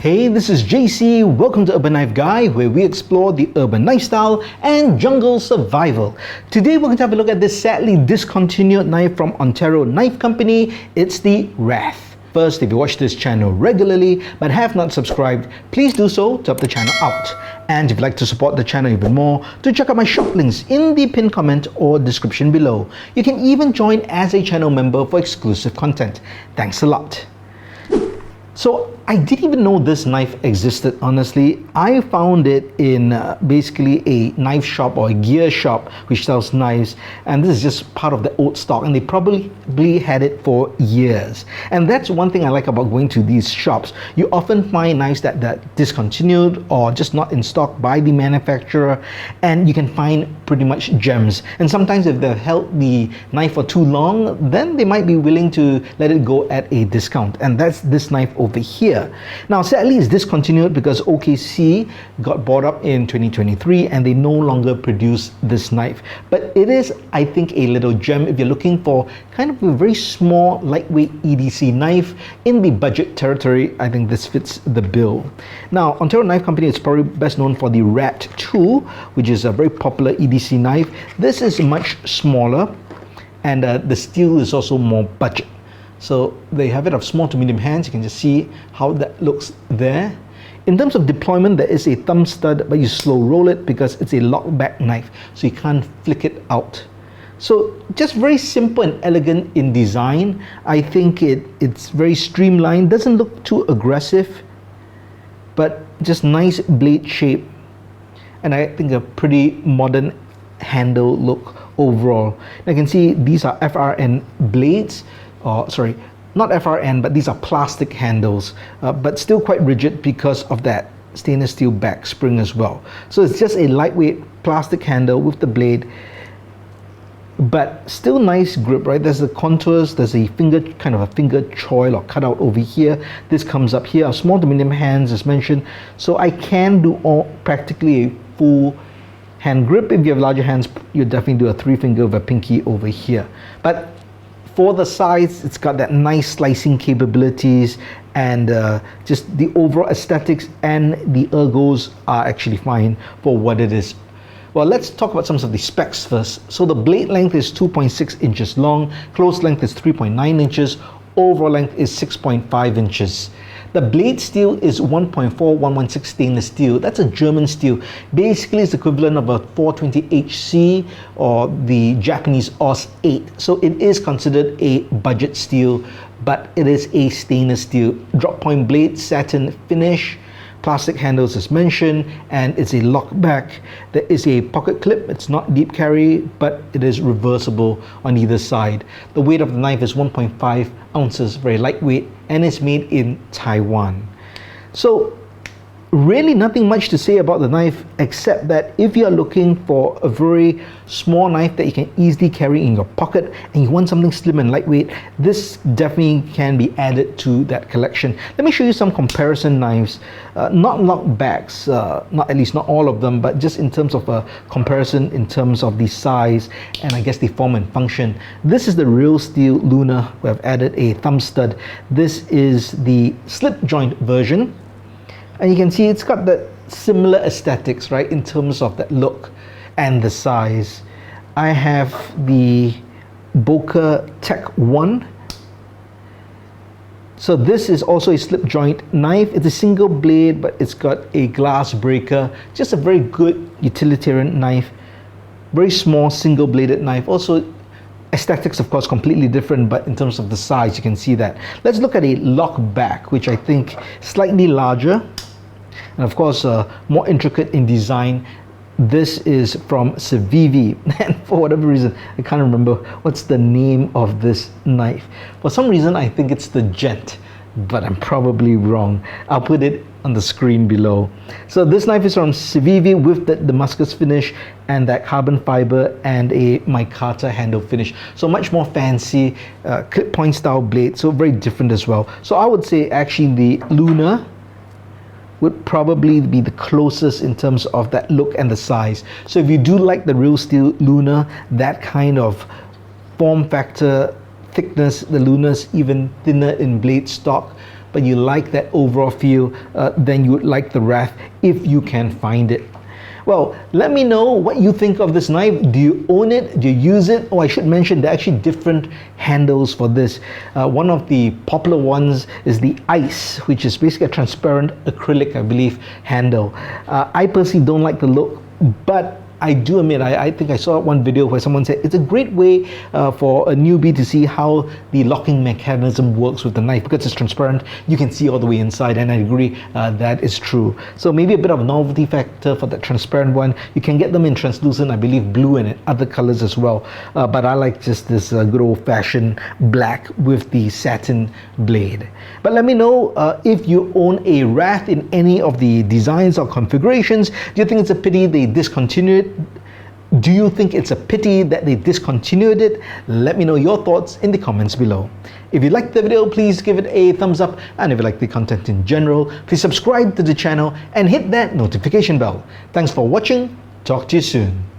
Hey, this is JC. Welcome to Urban Knife Guy, where we explore the urban lifestyle and jungle survival. Today we're going to have a look at this sadly discontinued knife from Ontario Knife Company. It's the Wraith. First, if you watch this channel regularly but have not subscribed, please do so to help the channel out. And if you'd like to support the channel even more, do check out my shop links in the pinned comment or description below. You can even join as a channel member for exclusive content. Thanks a lot. So I didn't even know this knife existed, honestly. I found it in basically a knife shop or a gear shop which sells knives, and this is just part of the old stock, and they probably had it for years. And that's one thing I like about going to these shops. You often find knives that discontinued or just not in stock by the manufacturer, and you can find pretty much gems. And sometimes if they've held the knife for too long, then they might be willing to let it go at a discount, and that's this knife over here. Now sadly it's discontinued because OKC got bought up in 2023 and they no longer produce this knife, but it is, I think, a little gem if you're looking for kind of a very small lightweight EDC knife in the budget territory. I think this fits the bill. Now Ontario Knife Company is probably best known for the Rat 2, which is a very popular EDC knife. This is much smaller, and the steel is also more budget. So they have it of small to medium hands. You can just see how that looks there. In terms of deployment, there is a thumb stud, but you slow roll it because it's a lockback knife, so you can't flick it out. So just very simple and elegant in design. I think it's very streamlined, doesn't look too aggressive, but just nice blade shape, and I think a pretty modern handle look overall. Now you can see these are FRN blades. Sorry, not FRN, but these are plastic handles, but still quite rigid because of that stainless steel back spring as well. So it's just a lightweight plastic handle with the blade, but still nice grip, right? There's the contours, there's a finger, kind of a finger choil or cutout over here. This comes up here, small to medium hands as mentioned. So I can do practically a full hand grip. If you have larger hands, you definitely do a 3-finger with a pinky over here. But for the size, it's got that nice slicing capabilities, and just the overall aesthetics and the ergos are actually fine for what it is. Well, let's talk about some of the specs first. So the blade length is 2.6 inches long, close length is 3.9 inches, overall length is 6.5 inches. The blade steel is 1.4116 stainless steel. That's a German steel. Basically, it's equivalent of a 420HC or the Japanese OS 8. So it is considered a budget steel, but it is a stainless steel. Drop point blade, satin finish, plastic handles as mentioned, and it's a lockback. There is a pocket clip. It's not deep carry, but it is reversible on either side. The weight of the knife is 1.5 ounces, very lightweight, and it's made in Taiwan. So really nothing much to say about the knife, except that if you are looking for a very small knife that you can easily carry in your pocket and you want something slim and lightweight, this definitely can be added to that collection. Let me show you some comparison knives, not lockbacks, at least not all of them, but just in terms of a comparison in terms of the size and I guess the form and function. This is the Real Steel Luna. We have added a thumb stud. This is the slip joint version. And you can see it's got that similar aesthetics, right, in terms of that look and the size. I have the Boker Tech 1. So this is also a slip joint knife. It's a single blade, but it's got a glass breaker. Just a very good utilitarian knife. Very small single bladed knife. Also aesthetics, of course, completely different, but in terms of the size, you can see that. Let's look at a lockback, which I think slightly larger and of course more intricate in design. This is from Civivi, and for whatever reason I can't remember what's the name of this knife. For some reason I think it's the Gent, but I'm probably wrong. I'll put it on the screen below. So this knife is from Civivi with the Damascus finish and that carbon fiber and a micarta handle finish. So much more fancy, clip point style blade, so very different as well. So I would say actually the Luna would probably be the closest in terms of that look and the size. So if you do like the Real Steel Luna, that kind of form factor, thickness, the Luna's even thinner in blade stock, but you like that overall feel, then you would like the Wraith if you can find it. Well, let me know what you think of this knife. Do you own it? Do you use it? Oh, I should mention there are actually different handles for this. One of the popular ones is the Ice, which is basically a transparent acrylic, I believe, handle. I personally don't like the look, but I do admit, I think I saw one video where someone said it's a great way for a newbie to see how the locking mechanism works with the knife. Because it's transparent, you can see all the way inside, and I agree that is true. So maybe a bit of a novelty factor for that transparent one. You can get them in translucent, I believe blue and other colors as well. But I like just this good old-fashioned black with the satin blade. But let me know if you own a Wraith in any of the designs or configurations. Do you think it's a pity they discontinued it? Do you think it's a pity that they discontinued it? Let me know your thoughts in the comments below. If you liked the video, please give it a thumbs up, and if you like the content in general, please subscribe to the channel and hit that notification bell. Thanks for watching. Talk to you soon.